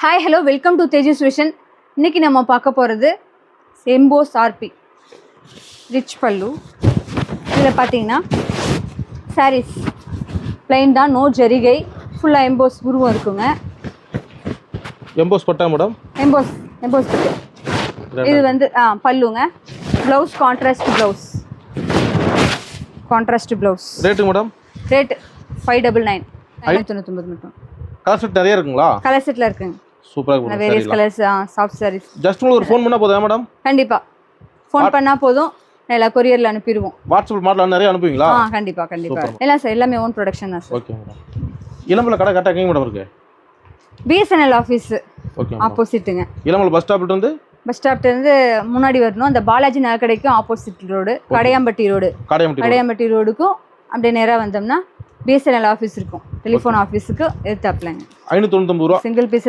Hi hello welcome to Tejas vision. இன்னைக்கு நம்ம பார்க்க போகிறது எம்போஸ் ஆர்பி ரிச் பல்லு. இதில் பார்த்தீங்கன்னா சாரீஸ் பிளைன் தான், நோ ஜரிகை, ஃபுல்லாக எம்போஸ் உருவம் இருக்குங்க. எம்போஸ் பட்டா மேடம்? எம்போஸ் பட்டு. இது வந்து பல்லுங்க. Blouse contrast blouse. Rate madam? Rate 599 599 மட்டும். கலர் செட் நிறைய இருக்குங்களா? கலர் செட்டில் இருக்குங்க. சூப்பராக இருக்கு. Various colours, soft sarees. Just உங்களுக்கு ஒரு ஃபோன் பண்ணா போதும் மேடம்? கண்டிப்பா ஃபோன் பண்ணா போதும், எல்லா கொரியர்ல அனுப்பிடுவோம். வாட்ஸ்அப் மாடல் நிறைய அனுப்புவீங்களா? கண்டிப்பா எல்லாம் சார், எல்லாமே ஓன் ப்ரொடக்ஷன் தான் சார். Okay madam. இளம்பல கடை கரெக்டாக எங்க மேடம் இருக்கு? பிஎஸ்என்எல் ஆஃபீஸ் ஓகே ஆப்போசிட்டுங்க. இளம்பல பஸ் ஸ்டாப்ல இருந்து முன்னாடி வரணும். அந்த பாலாஜி நகைக்கடைக்கும் ஆப்போசிட் ரோடு, கடையாம்பட்டி ரோடுக்கும் அப்படியே நேராக வந்தோம்னா பிஎஸ்என்எல் ஆஃபீஸ் இருக்கும். டெலிஃபோன் ஆஃபீஸுக்கு எடுத்தாப்லங்க. 599 ரூபா சிங்கிள் பீஸ்